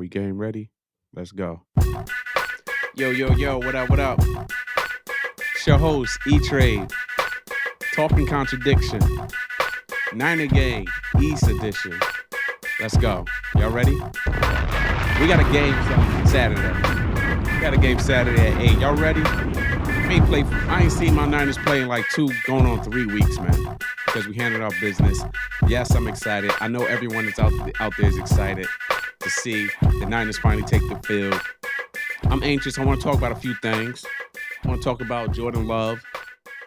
We game ready? Let's go. Yo, yo, yo, what up, what up? It's your host, E-Trade, Talking Contradiction, Niner Game, East Edition. Let's go. Y'all ready? We got a game Saturday. We got a game Saturday at 8. Y'all ready? I ain't seen my Niners play in like going on 3 weeks, man, because we handled our business. Yes, I'm excited. I know everyone that's out there is excited to see the Niners finally take the field. I'm anxious. I want to talk about a few things. I want to talk about Jordan Love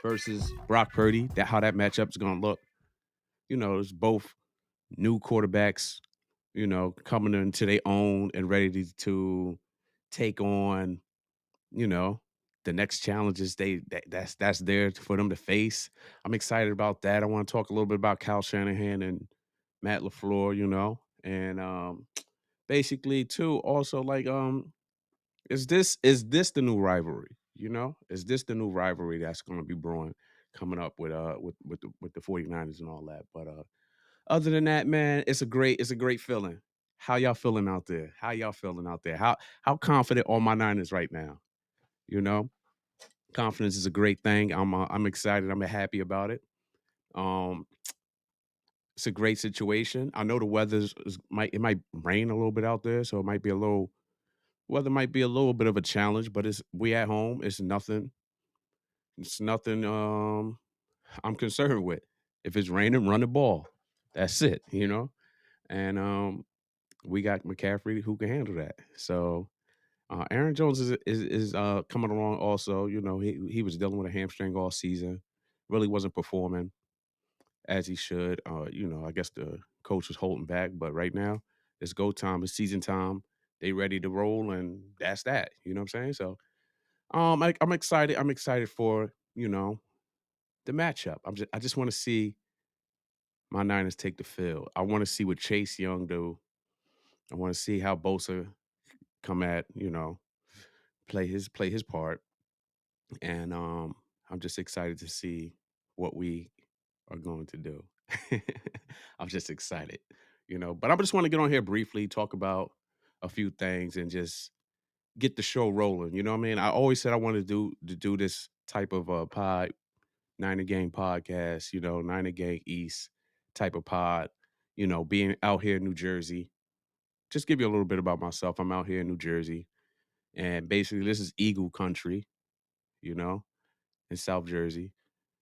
versus Brock Purdy, how that matchup is going to look. It's both new quarterbacks, coming into their own and ready to take on, you know, the next challenges that's there for them to face. I'm excited about that. I want to talk a little bit about Kyle Shanahan and Matt LaFleur, and basically too also like is this the new rivalry? Is this the new rivalry that's going to be brewing coming up with the 49ers and all that? But other than that, man, it's a great feeling. How y'all feeling out there? How y'all feeling out there? How confident are my Niners right now? You know, confidence is a great thing. I'm excited. I'm happy about it. Um, it's a great situation. I know the might rain a little bit out there, so it might be a little weather might be a little bit of a challenge, but we at home. It's nothing. It's nothing. I'm concerned with. If it's raining, run the ball. That's it. And we got McCaffrey who can handle that. So Aaron Jones is coming along also. He was dealing with a hamstring all season. Really wasn't performing as he should. I guess the coach was holding back, but right now it's go time. It's season time. They ready to roll, and that's that. You know what I'm saying? So I'm excited. I'm excited for the matchup. I just want to see my Niners take the field. I want to see what Chase Young do. I want to see how Bosa come at play his part, and I'm just excited to see what we are going to do. I'm just excited, But I just want to get on here briefly, talk about a few things, and just get the show rolling. You know what I mean? I always said I wanted to do this type of Niner Gang podcast. Niner Gang East type of pod. Being out here in New Jersey. Just give you a little bit about myself. I'm out here in New Jersey, and basically this is Eagle country. You know, in South Jersey.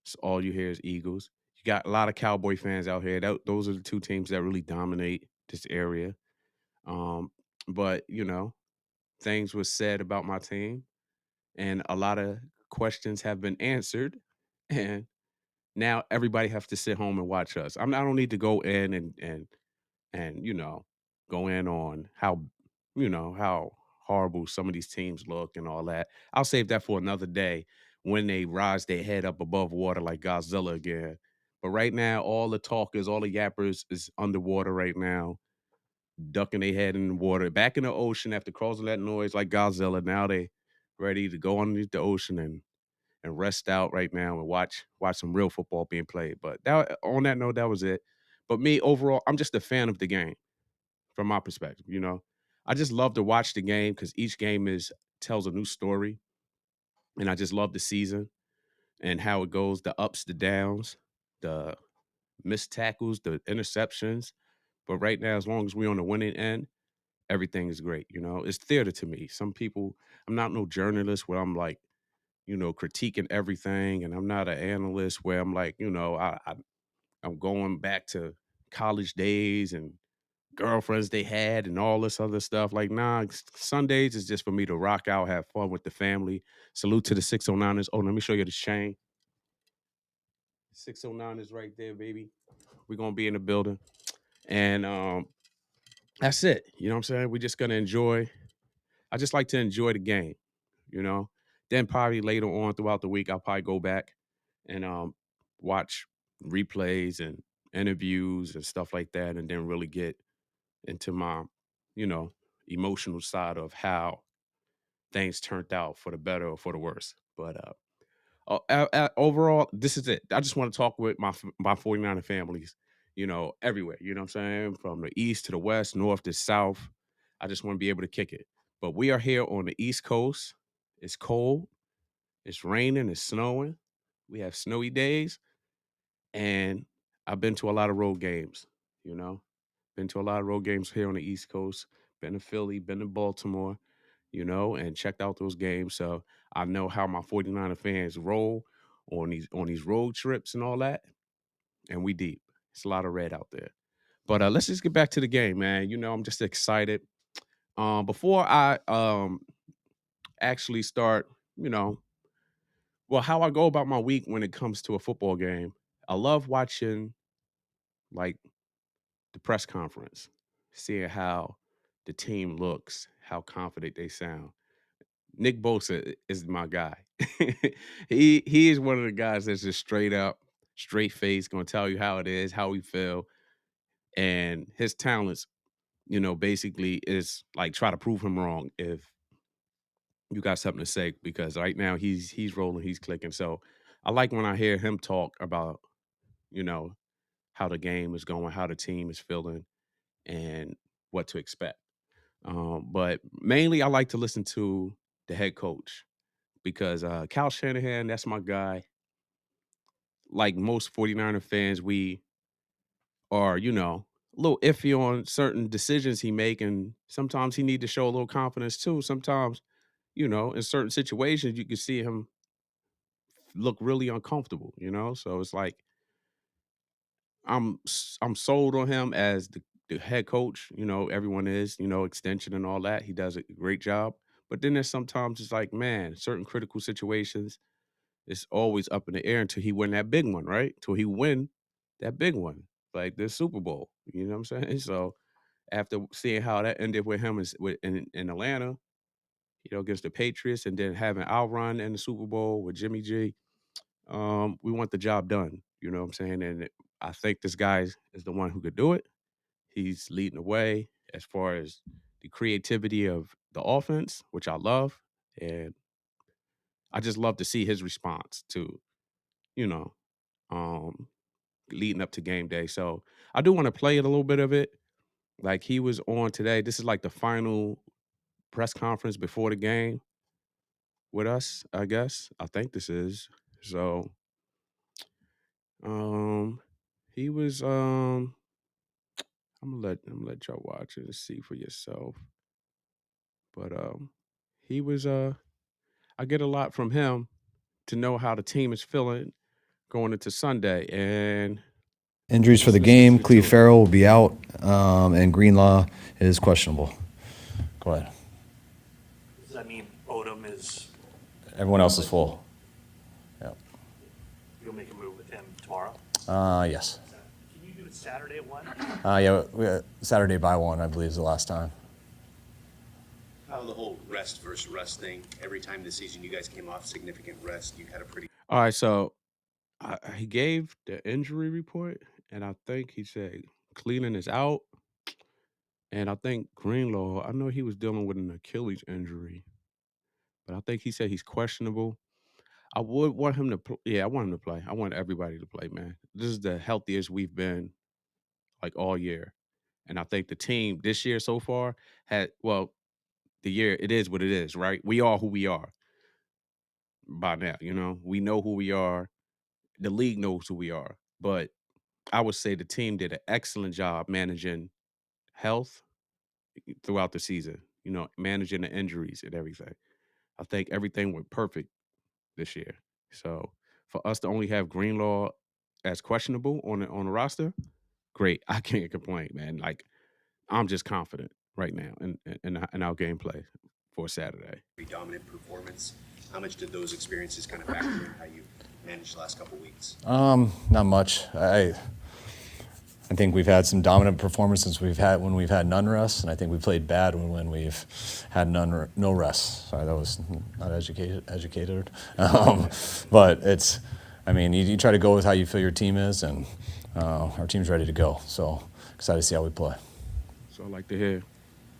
So all you hear is Eagles. You got a lot of Cowboy fans out here. Those are the two teams that really dominate this area. Um, but things were said about my team, and a lot of questions have been answered, and now everybody has to sit home and watch us. I don't need to go in and go in on how horrible some of these teams look and all that. I'll save that for another day when they rise their head up above water like Godzilla again. But right now, all the talkers, all the yappers is underwater right now, ducking their head in the water, back in the ocean after causing that noise like Godzilla. Now they ready to go underneath the ocean and rest out right now and watch some real football being played. But on that note, that was it. But me overall, I'm just a fan of the game from my perspective. I just love to watch the game because each game is tells a new story, and I just love the season and how it goes, the ups, the downs, the missed tackles, the interceptions. But right now, as long as we're on the winning end, everything is great. It's theater to me. Some people, I'm not no journalist where I'm like, critiquing everything, and I'm not an analyst where I'm like, I'm going back to college days and girlfriends they had and all this other stuff. Like, nah, Sundays is just for me to rock out, have fun with the family. Salute to the 609ers. Oh, let me show you the chain. 609 is right there, baby. We're gonna be in the building. And that's it. You know what I'm saying? We're just gonna enjoy. I just like to enjoy the game, you know. Then probably later on throughout the week, I'll probably go back and watch replays and interviews and stuff like that, and then really get into my, you know, emotional side of how things turned out for the better or for the worse. But overall, this is it. I just want to talk with my 49er families, everywhere. You know what I'm saying? From the east to the west, north to south. I just want to be able to kick it. But we are here on the East Coast. It's cold. It's raining. It's snowing. We have snowy days. And I've been to a lot of road games, you know, been to a lot of road games here on the East Coast, been to Philly, been to Baltimore, and checked out those games. So I know how my 49er fans roll on these road trips and all that. And we deep. It's a lot of red out there. But let's just get back to the game, man. I'm just excited. Before I actually start, you know, well, how I go about my week when it comes to a football game, I love watching like the press conference, seeing how the team looks, how confident they sound. Nick Bosa is my guy. He is one of the guys that's just straight up, straight face, gonna tell you how it is, how we feel, and his talents, basically is like try to prove him wrong if you got something to say because right now he's rolling, he's clicking. So I like when I hear him talk about you know how the game is going, how the team is feeling, and what to expect. But mainly, I like to listen to the head coach because Cal Shanahan, that's my guy. Like most 49er fans, we are, a little iffy on certain decisions he make, and sometimes he need to show a little confidence too. Sometimes, in certain situations, you can see him look really uncomfortable. So it's like I'm sold on him as the head coach. Everyone is, extension and all that. He does a great job. But then there's sometimes it's like, man, certain critical situations, it's always up in the air until he win that big one, right? Till he win that big one, like the Super Bowl. You know what I'm saying? So after seeing how that ended with him in Atlanta, against the Patriots, and then having our run in the Super Bowl with Jimmy G, we want the job done. You know what I'm saying? And I think this guy is the one who could do it. He's leading the way as far as the creativity of the offense, which I love. And I just love to see his response to, you know, um, leading up to game day. So I do want to play it a little bit of it. Like he was on today. This is like the final press conference before the game with us, I guess. I think this is. So um he was I'm gonna let y'all watch it and see for yourself. But he was I get a lot from him to know how the team is feeling going into Sunday. And Injuries for let's the let's game: listen Cleve to it. Farrell will be out, and Greenlaw is questionable. Go ahead. Does that mean Odom is, Everyone else is full. Yeah. you'll make a move with him tomorrow? Yes. Can you do it Saturday at 1? Yeah. Saturday by 1, I believe, is the last time. How the whole rest versus rust thing, every time this season you guys came off significant rest, you had a pretty All right, so he gave the injury report, and I think he said Cleveland is out, and I think Greenlaw. I know he was dealing with an Achilles injury, but I think he said he's questionable. I would want him to. Yeah, I want him to play. I want everybody to play, man. This is the healthiest we've been like all year, and I think the team this year so far had well, the year it is what it is, right? We are who we are by now. We know who we are. The league knows who we are, but I would say the team did an excellent job managing health throughout the season. Managing the injuries and everything. I think everything went perfect this year. So for us to only have Greenlaw as questionable on the roster, great. I can't complain, man. Like I'm just confident right now in our gameplay for Saturday. dominant performance. How much did those experiences kind of factor in how you managed the last couple weeks? Not much. I think we've had some dominant performances when we've had none rest, and I think we played bad when we've had no rest. Sorry, that was not educated. But it's, you try to go with how you feel your team is, and our team's ready to go. So excited to see how we play. So I like to hear.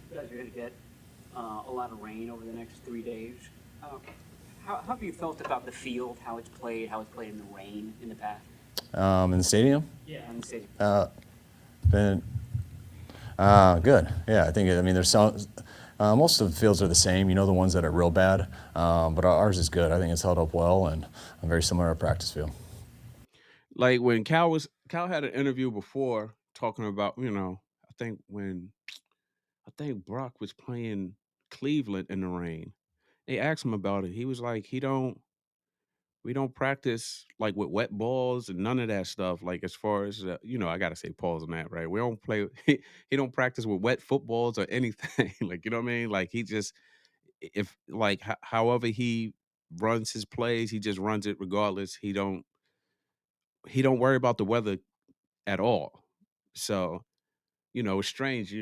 You guys are going to get a lot of rain over the next 3 days. How have you felt about the field, how it's played in the rain in the past? In the stadium? Yeah, in the stadium. Been Good. Yeah, I think. I mean, there's some. Most of the fields are the same. You know, the ones that are real bad, but ours is good. I think it's held up well, and very similar to our practice field. Like when Cal had an interview before talking about, I think when I think Brock was playing Cleveland in the rain. They asked him about it. He was like, we don't practice like with wet balls and none of that stuff. Like as far as I gotta say pause on that, right? We don't play. He don't practice with wet footballs or anything. Like you know what I mean? Like he just if like however he runs his plays, he just runs it regardless. He don't worry about the weather at all. So it's strange.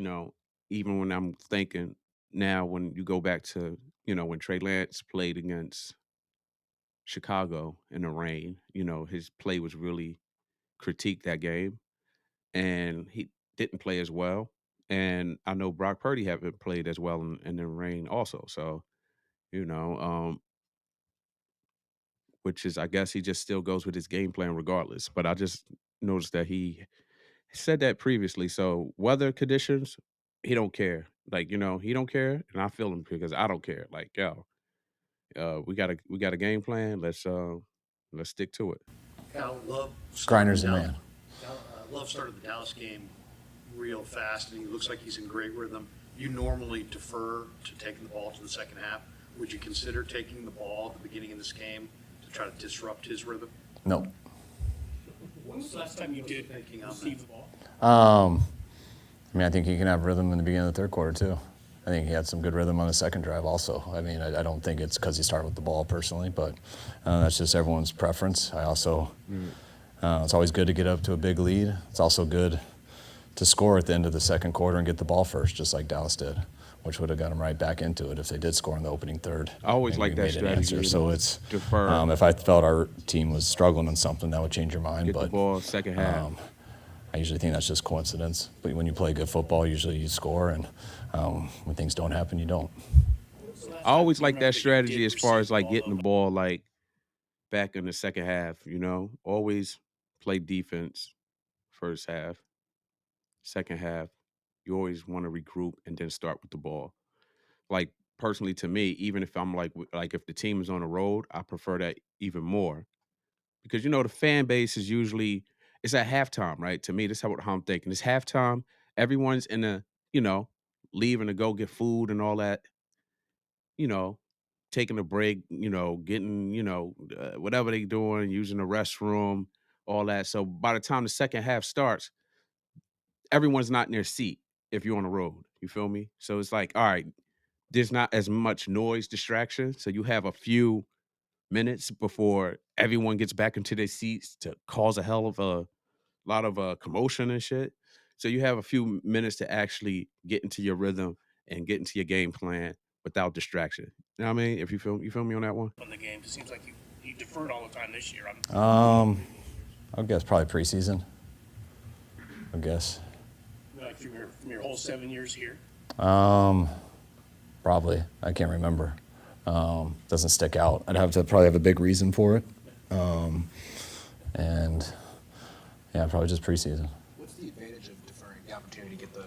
Even when I'm thinking now, when you go back to when Trey Lance played against Chicago in the rain, his play was really critiqued that game, and he didn't play as well. And I know Brock Purdy haven't played as well in the rain also. So, you know, um, which is I guess he just still goes with his game plan regardless. But I just noticed that he said that previously. So weather conditions, he don't care. Like, he don't care. And I feel him because I don't care. Like, yo, we got a game plan. Let's stick to it. Cal, Love started Grinder's the the Dallas. man. Love started the Dallas game real fast, and he looks like he's in great rhythm. You normally defer to taking the ball to the second half. Would you consider taking the ball at the beginning of this game to try to disrupt his rhythm? No. When was the last time you did Thinking on receive that. the ball? I mean, I think he can have rhythm in the beginning of the third quarter too. I think he had some good rhythm on the second drive also. I mean, I don't think it's because he started with the ball personally, but that's just everyone's preference. I also, it's always good to get up to a big lead. It's also good to score at the end of the second quarter and get the ball first, just like Dallas did, which would have got them right back into it if they did score in the opening third. I always and like we that made an strategy. answer. So it's Defer, if I felt our team was struggling on something, that would change your mind. get the But ball second half. I usually think that's just coincidence. But when you play good football, usually you score, and when things don't happen, you don't. I always like that You strategy did as far receive as the like ball, getting though. the ball like back in the second half. Always play defense first half, second half. You always want to regroup and then start with the ball. Like personally, to me, even if I'm like if the team is on the road, I prefer that even more because the fan base is usually it's at halftime, right? To me, this is how I'm thinking. It's halftime. Everyone's in a you know leaving to go get food and all that. You know, taking a break. Getting whatever they doing, using the restroom, all that. So by the time the second half starts, everyone's not in their seat if you're on the road. You feel me? So it's like, all right, there's not as much noise distraction. So you have a few minutes before everyone gets back into their seats to cause a hell of a lot of commotion and shit. So you have a few minutes to actually get into your rhythm and get into your game plan without distraction. You know what I mean? If you feel me on that one? On the game, it seems like you deferred all the time this year. I would guess probably preseason. I guess. Like from your whole 7 years here. Probably. I can't remember. Doesn't stick out. I'd have to probably have a big reason for it. And yeah, probably just preseason. What's the advantage of deferring the opportunity to get the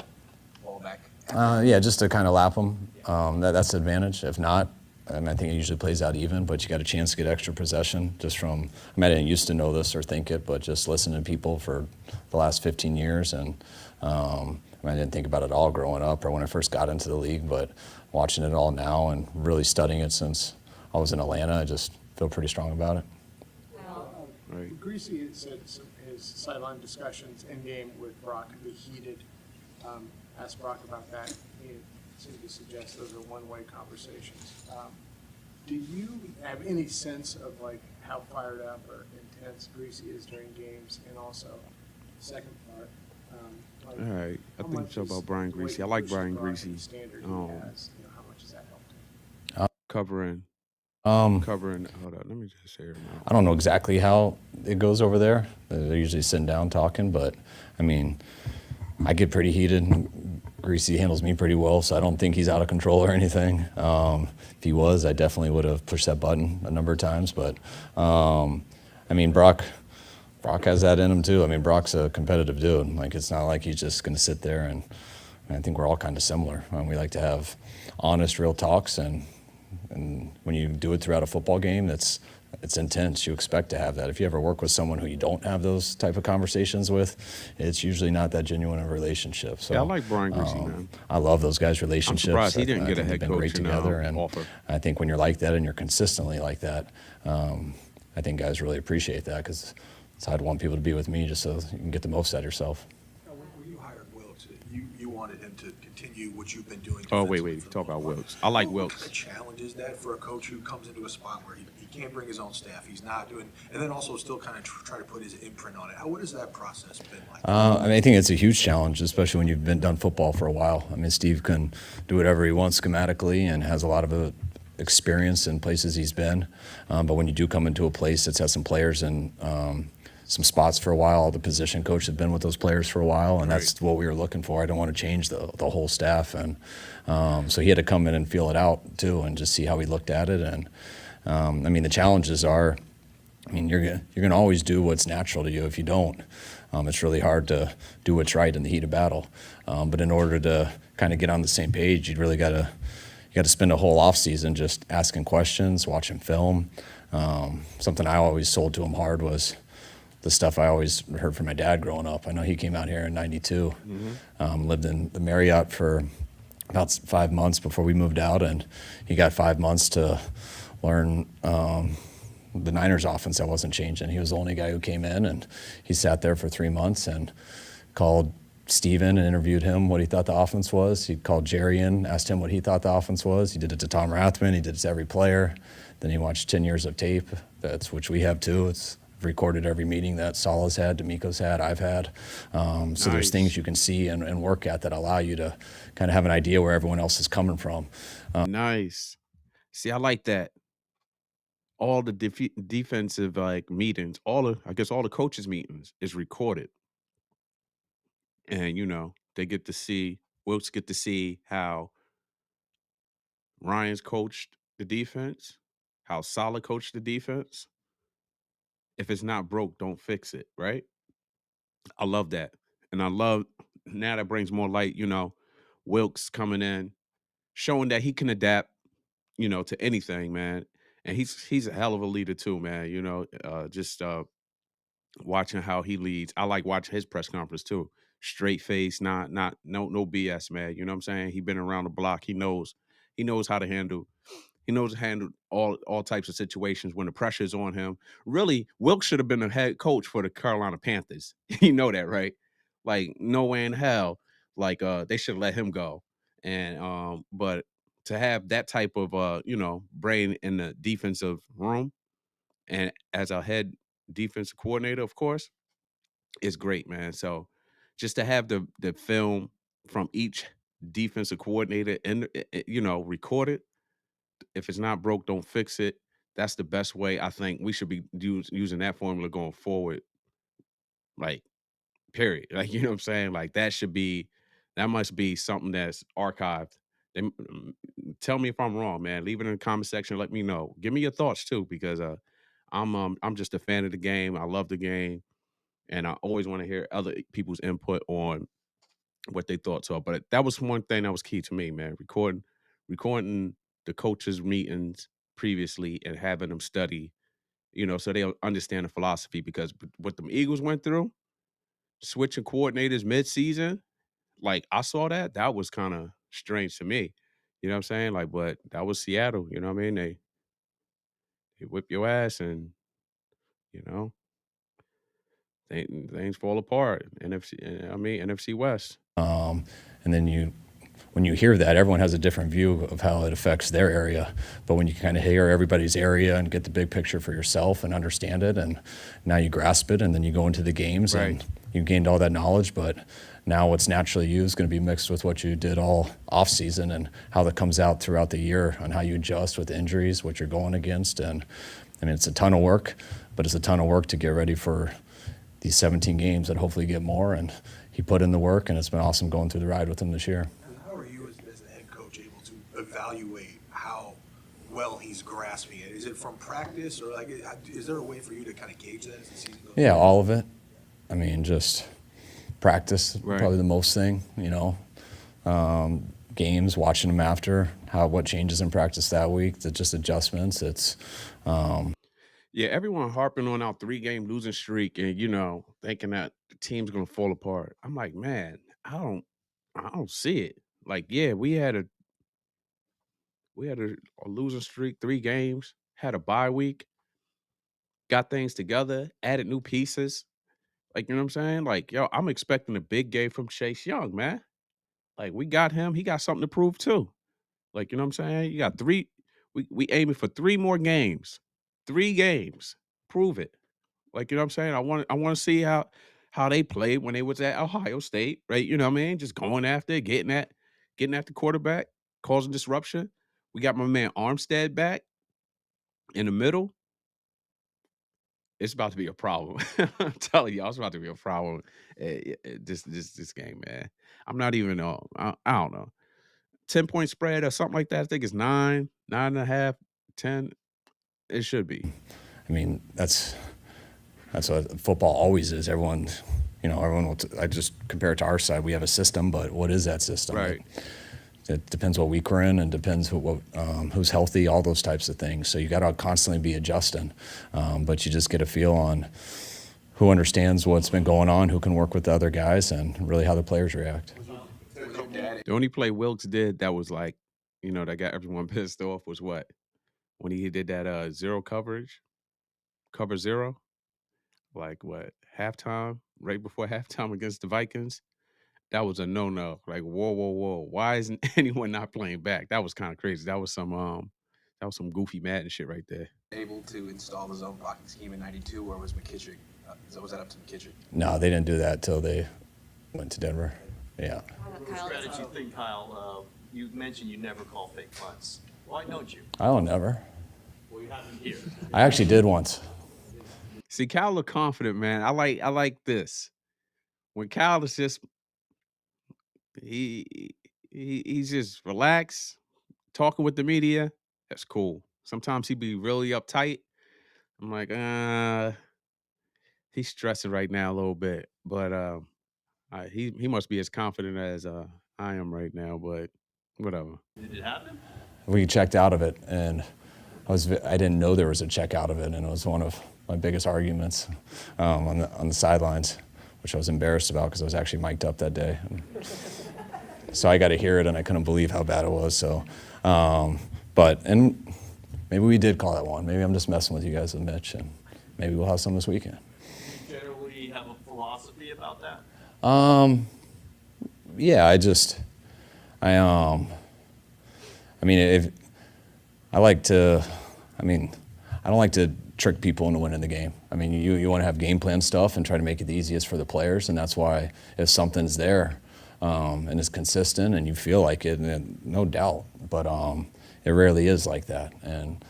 ball back? Yeah, just to kind of lap them. That's the advantage. If not, I think it usually plays out even, but you got a chance to get extra possession just from, I didn't used to know this or think it, but just listening to people for the last 15 years. And I didn't think about it all growing up or when I first got into the league, but watching it all now and really studying it since I was in Atlanta, I just feel pretty strong about it. Right. Greasy said his sideline discussions in game with Brock could be heated. Asked Brock about that. He seemed to suggest those are one-way conversations. Do you have any sense of like how fired up or intense Greasy is during games? And also, second part. All right. I how think much so is about Brian the way Greasy. he I like pushes Brian Brock and Greasy. the standard he Um, has. How much has that helped him? covering Um, covering. Hold on. Let me just say it now. I don't know exactly how it goes over there. They're usually sitting down talking, but I get pretty heated. Greasy handles me pretty well, so I don't think he's out of control or anything. If he was, I definitely would have pushed that button a number of times. But Brock has that in him too. Brock's a competitive dude. Like it's not like he's just going to sit there and I think we're all kind of similar. We like to have honest, real talks, and when you do it throughout a football game, it's intense. You expect to have that. If you ever work with someone who you don't have those type of conversations with, it's usually not that genuine a relationship. So Yeah, I like Brian Greasy, man. I love those guys' I'm relationships. surprised he I didn't get a think they've head been great coaching together, and offer. I think when you're like that and you're consistently like that, I think guys really appreciate that, because I'd want people to be with me just so you can get the most out of yourself. When you hired Wilkes, you wanted him to continue what you've been doing. Oh, defensively wait. for the Talk about most part. Wilkes. I like What kind Wilkes. of challenge is that for a coach who comes into a spot where he can't bring his own staff, he's not doing, and then also still kind of try to put his imprint on it? What has that process been like? I think it's a huge challenge, especially when you've done football for a while. Steve can do whatever he wants schematically and has a lot of experience in places he's been. But when you do come into a place that's had some players and some spots for a while, the position coach has been with those players for a while, and that's what we were looking for. I don't want to change the whole staff, and so he had to come in and feel it out too, and just see how he looked at it. And the challenges are, you're gonna always do what's natural to you. If you don't, it's really hard to do what's right in the heat of battle. But in order to kind of get on the same page, you got to spend a whole off season just asking questions, watching film. Something I always sold to him hard was the stuff I always heard from my dad growing up. I know he came out here in '92, lived in the Marriott for about 5 months before we moved out, and he got 5 months to learn the Niners offense that wasn't changing. He was the only guy who came in, and he sat there for 3 months and called Steven and interviewed him what he thought the offense was. He called Jerry in, asked him what he thought the offense was. He did it to Tom Rathman. He did it to every player. Then he watched 10 years of tape, which we have too. It's recorded every meeting that Salah's had, D'Amico's had, I've had. So there's things you can see and work at that allow you to kind of have an idea where everyone else is coming from. Nice. See, I like that. All the defensive meetings, I guess all the coaches' meetings is recorded, and they get to see Wilkes get to see how Ryan's coached the defense, how Salah coached the defense. If it's not broke, don't fix it. Right? I love that, and I love now that brings more light. Wilkes coming in, showing that he can adapt. To anything, man. And he's a hell of a leader too, man. Just watching how he leads. I like watching his press conference too. Straight face, not no BS, man. You know what I'm saying? He been around the block. He knows how to handle. He knows to handle all types of situations when the pressure is on him. Really, Wilkes should have been the head coach for the Carolina Panthers. You know that, right? Like no way in hell. Like they should have let him go. And but to have that type of brain in the defensive room and as a head defensive coordinator, of course, is great, man. So just to have the film from each defensive coordinator and recorded. If it's not broke, don't fix it. That's the best way. I think we should be using that formula going forward. Like, period. Like, you know what I'm saying? Like that must be something that's archived. Tell me if I'm wrong, man. Leave it in the comment section. Let me know. Give me your thoughts too, because I'm just a fan of the game. I love the game, and I always want to hear other people's input on what they thoughts are. But that was one thing that was key to me, man. Recording the coaches' meetings previously and having them study, so they'll understand the philosophy. Because what the Eagles went through, switching coordinators mid-season, like I saw that was kind of strange to me. You know what I'm saying? Like, but that was Seattle. You know what I mean? They whip your ass, and you know things fall apart. NFC West. And then when you hear that, everyone has a different view of how it affects their area. But when you kind of hear everybody's area and get the big picture for yourself and understand it, and now you grasp it, and then you go into the games and you gained all that knowledge. But now what's naturally you is going to be mixed with what you did all off season and how that comes out throughout the year on how you adjust with injuries, what you're going against. And it's a ton of work, but it's a ton of work to get ready for these 17 games that hopefully get more. And he put in the work, and it's been awesome going through the ride with him this year. How are you as the head coach able to evaluate how well he's grasping it? Is it from practice, or is there a way for you to kind of gauge that as the season goes on? Yeah, all of it. Just practice, Right. probably the most thing, games, watching them after, what changes in practice that week, just adjustments. It's Yeah, everyone harping on our 3-game losing streak and, thinking that the team's gonna fall apart. I'm like, "Man, I don't see it." Like, yeah, we had a losing streak, 3 games, had a bye week, got things together, added new pieces. Like, you know what I'm saying? Like, yo, I'm expecting a big game from Chase Young, man. Like, we got him, he got something to prove too. Like, you know what I'm saying? You got 3 we aiming for 3 more games. 3 games. Prove it. Like, you know what I'm saying? I wanna see how they played when they was at Ohio State, right? You know what I mean? Just going after it, getting at the quarterback, causing disruption. We got my man Armstead back in the middle. It's about to be a problem. I'm telling y'all, it's about to be a problem. This game, man. I'm not even I don't know. 10-point spread or something like that. I think it's 9, 9.5, 10. It should be. I mean, that's what football always is. Everyone will. I just compare it to our side. We have a system, but what is that system? Right. It depends what week we're in, and depends who's healthy, all those types of things. So you got to constantly be adjusting, but you just get a feel on who understands what's been going on, who can work with the other guys, and really how the players react. The only play Wilkes did that was like, that got everyone pissed off was what? When he did that zero coverage, cover zero, like what, halftime, right before halftime against the Vikings. That was a no-no. Like, whoa, whoa, whoa. Why isn't anyone not playing back? That was kind of crazy. That was some goofy Madden shit right there. Able to install the zone blocking scheme in '92, or was McKittrick? Was that up to McKittrick? No, they didn't do that till they went to Denver. Yeah. Strategy thing, Kyle. You mentioned you never call fake punts. Why don't you? I don't never. Well, you haven't here. I actually did once. See, Cal look confident, man. I like this. When Cal is just he's just relaxed, talking with the media. That's cool. Sometimes he be really uptight. I'm like, he's stressing right now a little bit, but he must be as confident as I am right now. But whatever. Did it happen? We checked out of it, and I didn't know there was a check out of it, and it was one of my biggest arguments on the sidelines, which I was embarrassed about because I was actually mic'd up that day. So I got to hear it, and I couldn't believe how bad it was. So, and maybe we did call that one. Maybe I'm just messing with you guys with Mitch, and maybe we'll have some this weekend. Do you generally have a philosophy about that? Yeah, I mean, I don't like to trick people into winning the game. I mean, you want to have game plan stuff and try to make it the easiest for the players, and that's why if something's there and it's consistent and you feel like it, then no doubt. But it rarely is like that. And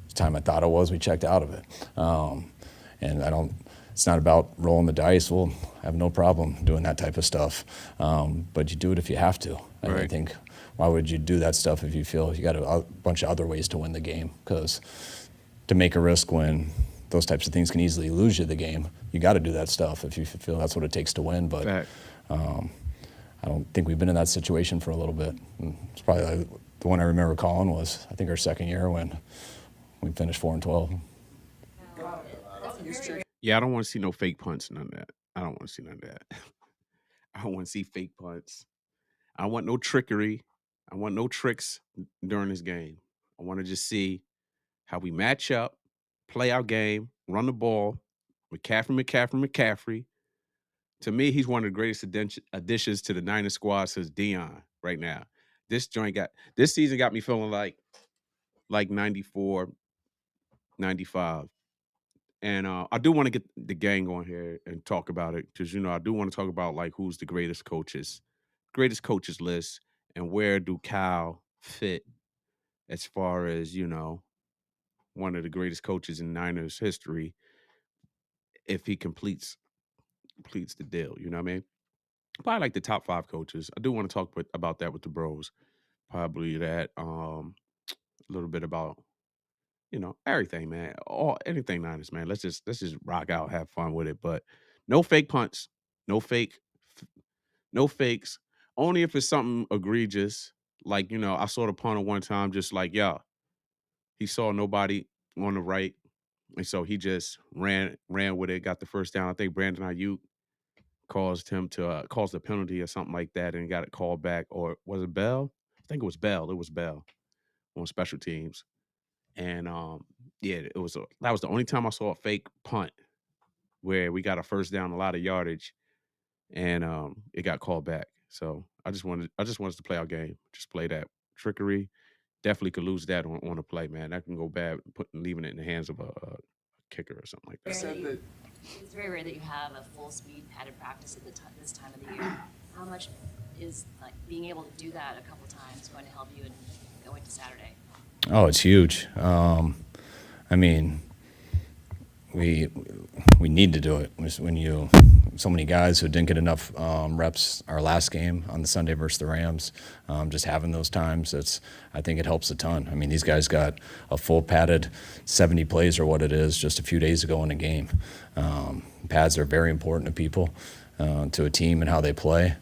the time I thought it was, we checked out of it. And it's not about rolling the dice. We'll have no problem doing that type of stuff. But you do it if you have to. And I Right. think, why would you do that stuff if you feel you got a bunch of other ways to win the game? Because to make a risk when those types of things can easily lose you the game, you got to do that stuff if you feel that's what it takes to win. But Fact. I don't think we've been in that situation for a little bit. And it's probably the one I remember calling was, I think, our second year when we finished 4-12. Yeah, I don't want to see no fake punts, none of that. I don't want to see none of that. I don't want to see fake punts. I don't want no trickery. I want no tricks during this game. I want to just see how we match up, play our game, run the ball. McCaffrey. To me, he's one of the greatest additions to the Niners squad since Dion right now. This season got me feeling like 94, 95. And I do want to get the gang on here and talk about it because I do want to talk about like who's the greatest coaches list, and where do Cal fit as far as one of the greatest coaches in Niners history if he completes the deal. You know what I mean? Probably like the top 5 coaches. I do want to talk about that with the bros. Probably that. A little bit about everything, man. All anything Niners, man. Let's just rock out, have fun with it. But no fake punts, no fake, no fakes. only if it's something egregious. Like, I saw the punter one time just like, yeah, he saw nobody on the right. And so he just ran with it, got the first down. I think Brandon Ayuk caused him to caused a penalty or something like that and got it called back. Or was it Bell? I think it was Bell. It was Bell on special teams. And yeah, that was the only time I saw a fake punt where we got a first down, a lot of yardage, and it got called back. So I just wanted us to play our game. Just play that trickery. Definitely could lose that on a play, man. That can go bad, leaving it in the hands of a kicker or something like that. Said that It's very rare that you have a full speed padded practice at this time of the year. How much is like being able to do that a couple times going to help you in going to Saturday? Oh, it's huge. I mean, we we need to do it. When you so many guys who didn't get enough reps our last game on the Sunday versus the Rams, just having those times, I think it helps a ton. I mean, these guys got a full padded 70 plays or what it is just a few days ago in a game. Pads are very important to people. To a team and how they play.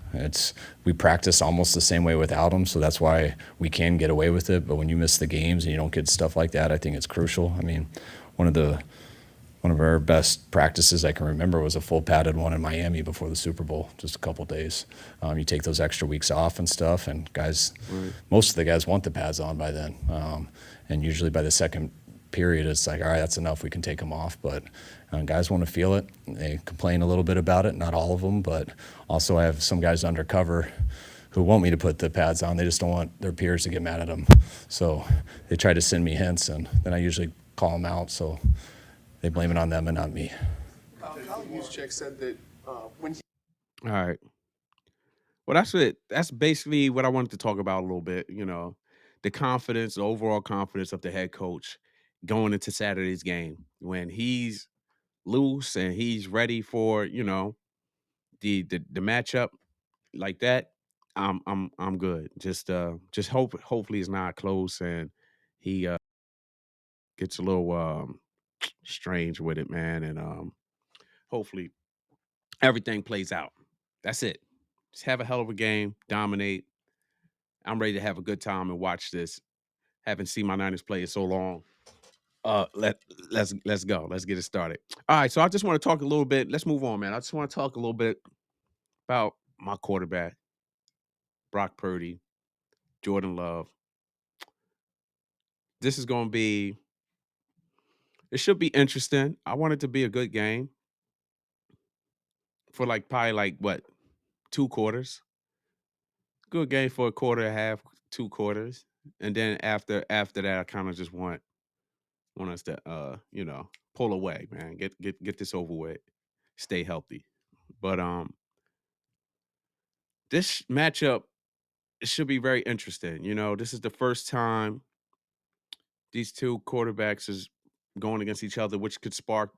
We practice almost the same way without them, so that's why we can get away with it. But when you miss the games and you don't get stuff like that, I think it's crucial. I mean, one of our best practices I can remember was a full padded one in Miami before the Super Bowl, just a couple days. You take those extra weeks off and stuff, and guys, Right. most of the guys want the pads on by then, and usually by the second period, it's like, all right, that's enough. We can take them off. But guys want to feel it. They complain a little bit about it. Not all of them, but also I have some guys undercover who want me to put the pads on. They just don't want their peers to get mad at them. So they try to send me hints, and then I usually call them out. So they blame it on them and not me. Kyle Juszczyk said that when he All right. Well, that's it. That's basically what I wanted to talk about a little bit. The confidence, the overall confidence of the head coach going into Saturday's game when he's loose and he's ready for the matchup like that. I'm good. Just hopefully it's not close and he gets a little strange with it, man, and hopefully everything plays out. That's it. Just have a hell of a game, dominate. I'm ready to have a good time and watch this. Haven't seen my Niners play in so long. Uh, let let's go. Let's get it started. All right, so I just want to talk a little bit. Let's move on, man. I just want to talk a little bit about my quarterback, Brock Purdy, Jordan Love. This is going to be. It should be interesting. I want it to be a good game for like probably like what 2 quarters. Good game for a quarter, a half, 2 quarters, and then after that, I kind of just want us to pull away, man. Get this over with. Stay healthy. But this matchup should be very interesting. This is the first time these two quarterbacks is going against each other, which could spark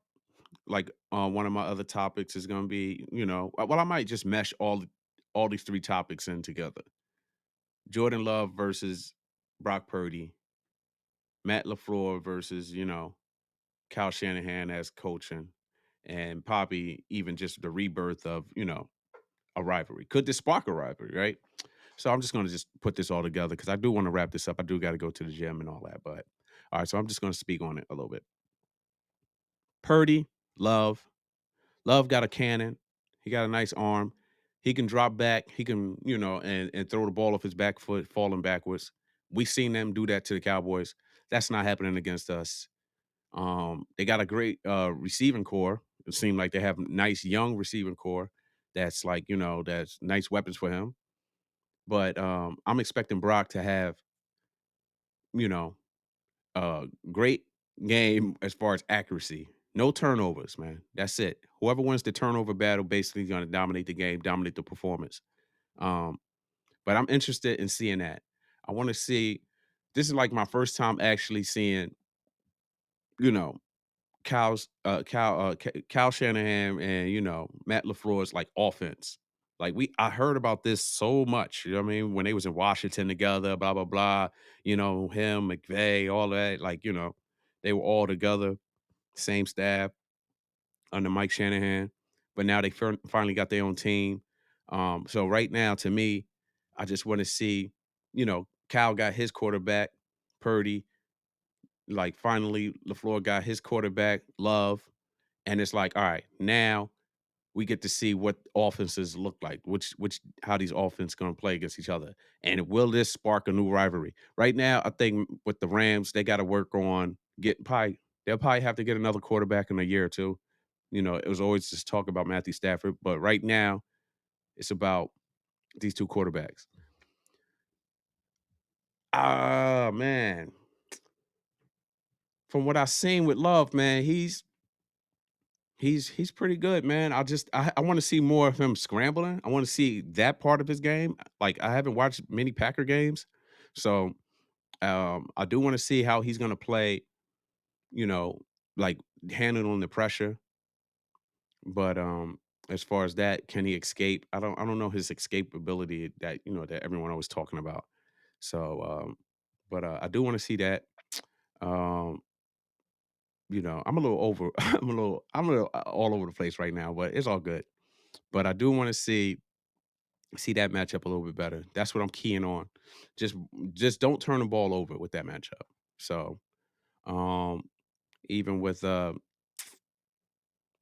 like one of my other topics is going to be, well, I might just mesh all these three topics in together. Jordan Love versus Brock Purdy, Matt LaFleur versus Kyle Shanahan as coaching, and Poppy even just the rebirth of a rivalry. Could this spark a rivalry, right? So I'm just going to just put this all together because I do want to wrap this up. I do got to go to the gym and all that, but all right. So I'm just going to speak on it a little bit. Purdy, Love, Love got a cannon. He got a nice arm. He can drop back. He can and throw the ball off his back foot, falling backwards. We seen them do that to the Cowboys. That's not happening against us. They got a great receiving core. It seemed like they have nice young receiving core. That's like that's nice weapons for him. But I'm expecting Brock to have you know a great game as far as accuracy. No turnovers, man. That's it. Whoever wins the turnover battle basically going to dominate the game, dominate the performance. Um, but I'm interested in seeing that. I want to see. This is like my first time actually seeing you know Cal Shanahan and Matt LaFleur's like offense. Like I heard about this so much. You know what I mean? When they was in Washington together, blah blah blah. Him, McVay, all that. Like they were all together, same staff under Mike Shanahan. But now they finally got their own team. So right now, to me, I just want to see, Cal got his quarterback, Purdy. Like finally, LaFleur got his quarterback, Love, and it's like, all right, now we get to see what offenses look like, which how these offenses going to play against each other, and will this spark a new rivalry? Right now, I think with the Rams, they got to work on get probably they'll probably have to get another quarterback in a year or two. It was always just talk about Matthew Stafford, but right now it's about these two quarterbacks. Ah, man, from what I've seen with Love, man, he's pretty good, man. I want to see more of him scrambling. I want to see that part of his game. Like I haven't watched many Packer games, so I do want to see how he's gonna play. You know, like handling the pressure. But as far as that, can he escape? I don't know his escape ability that that everyone always talking about. So, but I do want to see that. Um, I'm a little over. I'm a little all over the place right now, but it's all good. But I do want to see that matchup a little bit better. That's what I'm keying on. Just just don't turn the ball over with that matchup. So um even with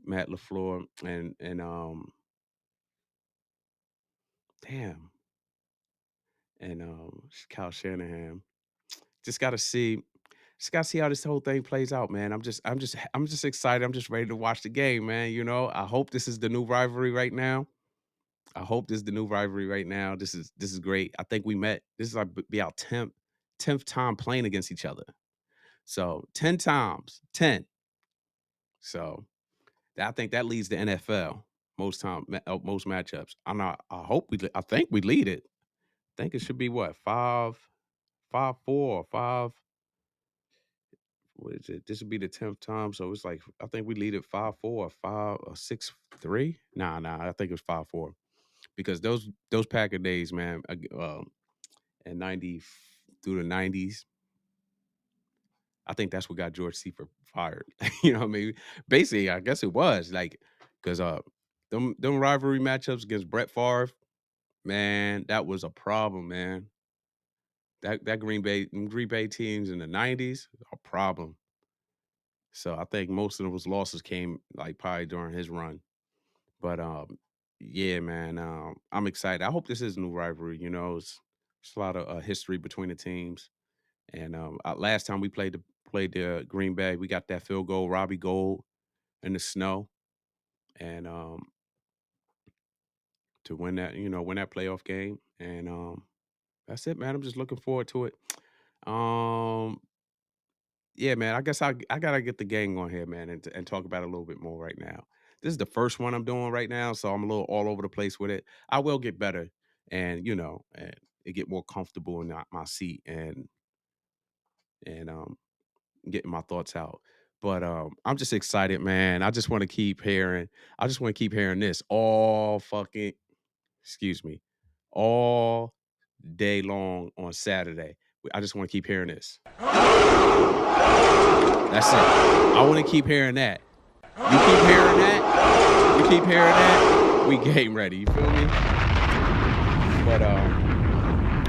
Matt LaFleur and damn and Kyle Shanahan. Just gotta see just gotta see how this whole thing plays out, man. I'm just excited. I'm just ready to watch the game, man. I hope this is the new rivalry right now. I hope this is the new rivalry right now. This is great. I think we met. This is like be our tenth time playing against each other. So 10 times, 10. So I think that leads the NFL most matchups. I hope I think we lead it. I think it should be what 5-4 or 5. What is it? This would be the 10th time. So it's like I think we lead it 5-4 or 5 or 6-3. Nah. I think it was 5-4 because those Packer days, man, in 90 through the 90s. I think that's what got George Seifert fired. What I mean? Basically, I guess it was like because them rivalry matchups against Brett Favre, man, that was a problem, man. That Green Bay teams in the 90s, a problem. So I think most of those losses came like probably during his run. But yeah, man, I'm excited. I hope this is a new rivalry. It's a lot of history between the teams. And last time we played the Green Bay, we got that field goal, Robbie Gold in the snow, and to win that playoff game. And that's it, man. I'm just looking forward to it. Um, yeah, man. I guess I gotta get the gang on here, man, and talk about it a little bit more right now. This is the first one I'm doing right now, so I'm a little all over the place with it. I will get better, and get more comfortable in my seat and getting my thoughts out. But I'm just excited, man. I just want to keep hearing this all fucking excuse me, all day long on Saturday. I just want to keep hearing this. That's it. I want to keep hearing that. You keep hearing that. You keep hearing that. We game ready. You feel me? But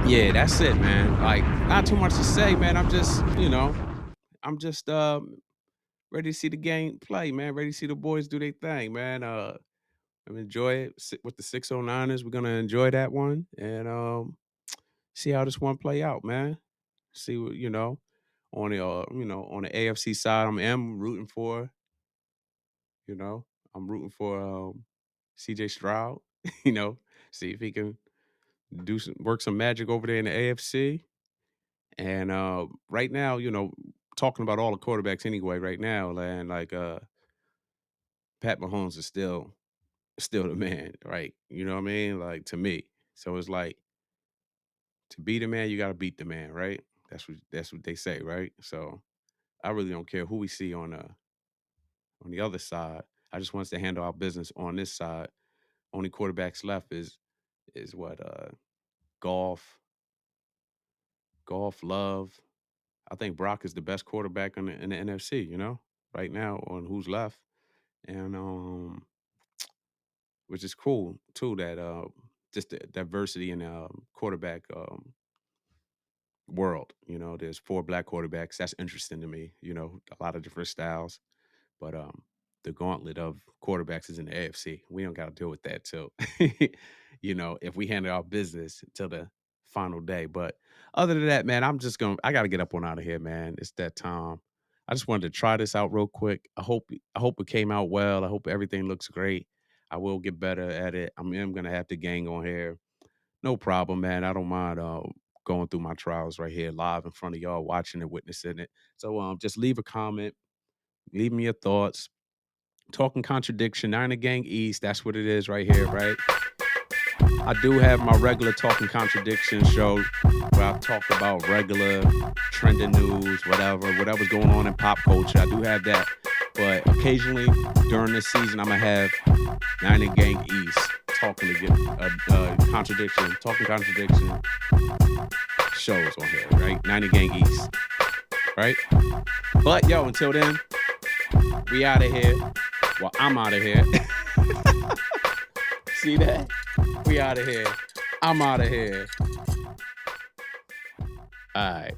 yeah, that's it, man. Like, not too much to say, man. I'm just ready to see the game play, man. Ready to see the boys do their thing, man. I'm enjoy it with the 609ers. We're gonna enjoy that one and see how this one play out, man. See what on the AFC side. I'm rooting for you know I'm rooting for CJ Stroud. you know, see if he can work some magic over there in the AFC. And right now, talking about all the quarterbacks anyway. Right now, man, like Pat Mahomes is still the man, right? You know what I mean? Like to me. So it's like to be the man, you gotta beat the man, right? That's what they say, right? So I really don't care who we see on the other side. I just want us to handle our business on this side. Only quarterbacks left is what golf, Love. I think Brock is the best quarterback in the NFC, right now on who's left. And which is cool too that just the diversity in quarterback world. There's 4 black quarterbacks. That's interesting to me. A lot of different styles, but the gauntlet of quarterbacks is in the AFC. We don't got to deal with that till if we handle our business till the final day. But other than that, man, I got to get up on out of here, man. It's that time. I just wanted to try this out real quick. I hope it came out well. I hope everything looks great. I will get better at it. I'm gonna have to gang on here. No problem, man. I don't mind going through my trials right here live in front of y'all, watching it, witnessing it. So just leave a comment, leave me your thoughts. Talking Contradiction, Niner Gang East. That's what it is right here, right? I do have my regular Talking Contradiction show where I talk about regular trending news, whatever's going on in pop culture. I do have that. But occasionally during this season, I'm going to have Niner Gang East talking Talking Contradiction shows on here, right? Niner Gang East, right? But yo, until then, we out of here. Well, I'm out of here. See that? We out of here. I'm out of here. All right.